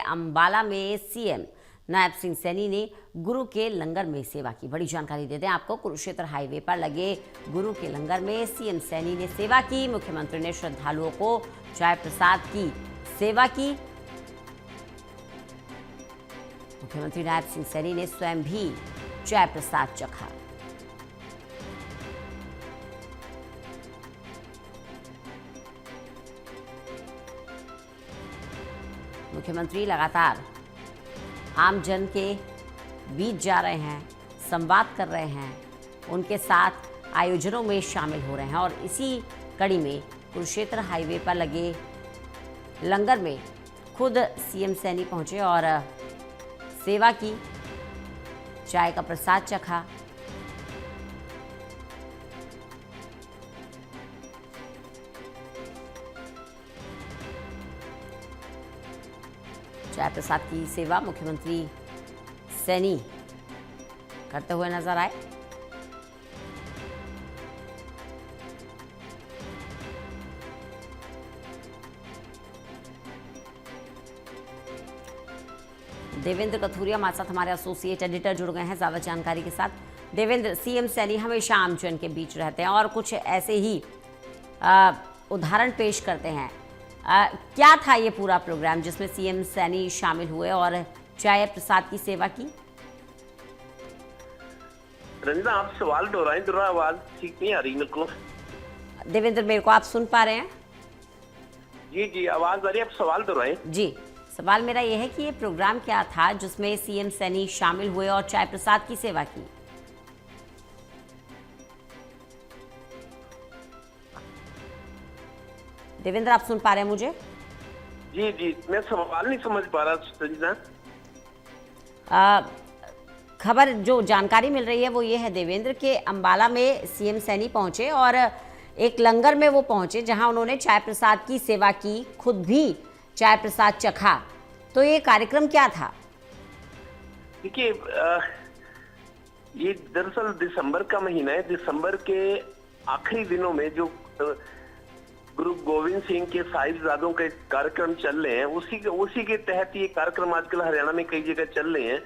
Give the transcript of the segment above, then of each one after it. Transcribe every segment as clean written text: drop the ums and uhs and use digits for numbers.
अंबाला में सीएम नायब सिंह सैनी ने गुरु के लंगर में सेवा की। बड़ी जानकारी देते हैं आपको। कुरुक्षेत्र हाईवे पर लगे गुरु के लंगर में सीएम सैनी ने सेवा की। मुख्यमंत्री ने श्रद्धालुओं को चाय प्रसाद की सेवा की। मुख्यमंत्री नायब सिंह सैनी ने स्वयं भी चाय प्रसाद चखा। मुख्यमंत्री लगातार आम जन के बीच जा रहे हैं, संवाद कर रहे हैं, उनके साथ आयोजनों में शामिल हो रहे हैं और इसी कड़ी में कुरुक्षेत्र हाईवे पर लगे लंगर में खुद सीएम सैनी पहुंचे और सेवा की, चाय का प्रसाद चखा। चाय प्रसाद की सेवा मुख्यमंत्री सैनी करते हुए नजर आए। देवेंद्र कथुरिया हमारे साथ, हमारे एसोसिएट एडिटर जुड़ गए हैं ज्यादा जानकारी के साथ। देवेंद्र, सीएम सैनी हमेशा आमजन के बीच रहते हैं और कुछ ऐसे ही उदाहरण पेश करते हैं। क्या था ये पूरा प्रोग्राम जिसमें सीएम सैनी शामिल हुए और चाय प्रसाद की सेवा की? रंजना, आप सवाल दोहराएं, थोड़ा आवाज ठीक नहीं आ रही मेरे को। देवेंद्र, मेरे को आप सुन पा रहे हैं? जी आवाज आ रही है, आप सवाल दोहराएं। जी, सवाल मेरा यह है कि ये प्रोग्राम क्या था जिसमें सीएम सैनी शामिल हुए और चाय प्रसाद की सेवा की? देवेंद्र, आप सुन पा रहे हैं मुझे? जी मैं सवाल नहीं समझ पा रहा संजना। खबर जो जानकारी मिल रही है वो ये है देवेंद्र के अंबाला में सीएम सैनी पहुंचे और एक लंगर में वो पहुंचे जहां उन्होंने चाय प्रसाद की सेवा की, खुद भी चाय प्रसाद चखा। तो ये कार्यक्रम क्या था? देखिए, ये दरअसल दिसंबर का महीना है। दिसंबर के आखिरी दिनों में जो गुरु गोविंद सिंह के साहिबजादों के कार्यक्रम चल रहे हैं, उसी के तहत ये कार्यक्रम आजकल हरियाणा में कई जगह चल रहे हैं।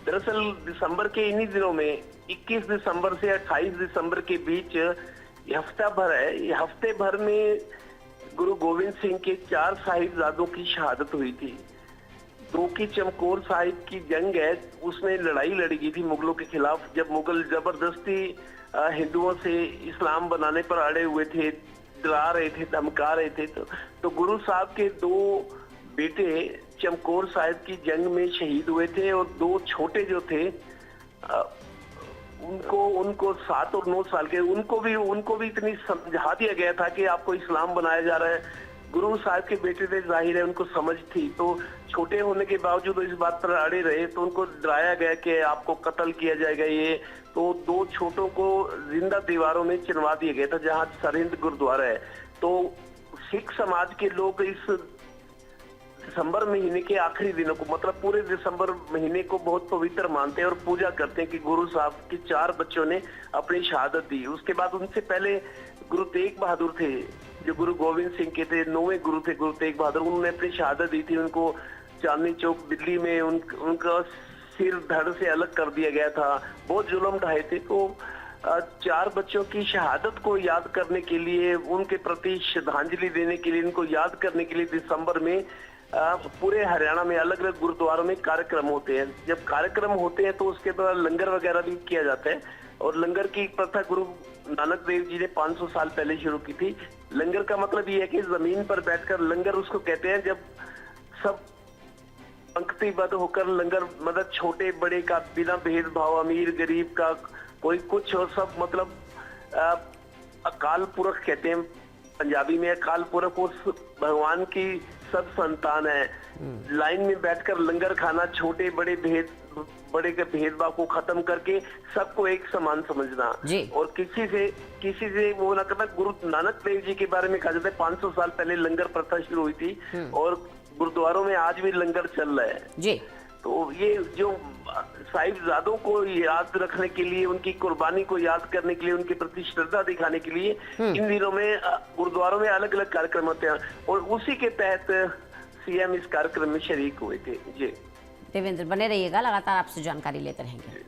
दरअसल दिसंबर के इन्हीं दिनों में 21 दिसंबर से 28 दिसंबर के बीच ये हफ्ता भर है। ये हफ्ते भर में गुरु गोविंद सिंह के 4 साहिबजादों की शहादत हुई थी। 2 की चमकौर साहिब की जंग है, उसमें लड़ाई लड़ी गई थी मुगलों के खिलाफ, जब मुगल जबरदस्ती हिंदुओं से इस्लाम बनाने पर अड़े हुए थे, डरा रहे थे, धमका रहे थे। तो गुरु साहब के 2 बेटे चमकौर साहिब की जंग में शहीद हुए थे और 2 छोटे जो थे उनको 7 और 9 साल के, उनको भी इतनी समझा दिया गया था कि आपको इस्लाम बनाया जा रहा है। गुरु साहब के बेटे थे, जाहिर है उनको समझ थी, तो छोटे होने के बावजूद इस बात पर अड़े रहे, तो उनको डराया गया कि आपको कत्ल किया जाएगा। ये तो 2 छोटों को जिंदा दीवारों में चिनवा दिया गया था जहां सरहिंद गुरुद्वारा है। तो सिख समाज के लोग इस दिसंबर महीने के आखिरी दिनों को, मतलब पूरे दिसंबर महीने को बहुत पवित्र मानते हैं और पूजा करते हैं कि गुरु साहब के 4 बच्चों ने अपनी शहादत दी। उसके बाद उनसे पहले गुरु तेग बहादुर थे, जो गुरु गोविंद सिंह के थे, 9वें गुरु थे गुरु तेग बहादुर। उन्होंने अपनी शहादत दी थी। उनको चांदनी चौक दिल्ली में उनका सिर धड़ से अलग कर दिया गया था, बहुत जुल्म ढाए थे। तो 4 बच्चों की शहादत को याद करने के लिए, उनके प्रति श्रद्धांजलि देने के लिए, इनको याद करने के लिए दिसंबर में पूरे हरियाणा में अलग अलग गुरुद्वारों में कार्यक्रम होते हैं। जब कार्यक्रम होते हैं तो उसके बाद लंगर वगैरह भी किया जाता है। और लंगर की प्रथा गुरु नानक देव जी ने 500 साल पहले शुरू की थी। लंगर का मतलब ये है कि जमीन पर बैठकर, लंगर उसको कहते हैं जब सब पंक्तिबद्ध होकर लंगर, मतलब छोटे बड़े का बिना भेदभाव, अमीर गरीब का कोई कुछ हो, सब मतलब अकाल पुरख कहते हैं पंजाबी में। अकाल पुरख उस भगवान की सब संतान है। लाइन में बैठकर लंगर खाना, छोटे बड़े के भेदभाव को खत्म करके सबको एक समान समझना और किसी से वो ना करना। गुरु नानक देव जी के बारे में कहा जाता है 500 साल पहले लंगर प्रथा शुरू हुई थी और गुरुद्वारों में आज भी लंगर चल रहा है जी। तो ये जो साहिबजादों को याद रखने के लिए, उनकी कुर्बानी को याद करने के लिए, उनके प्रति श्रद्धा दिखाने के लिए इन दिनों में गुरुद्वारों में अलग अलग कार्यक्रम होते हैं। और उसी के तहत सीएम इस कार्यक्रम में शरीक हुए थे। जी देवेंद्र, बने रहिएगा, लगातार आपसे जानकारी लेते रहेंगे।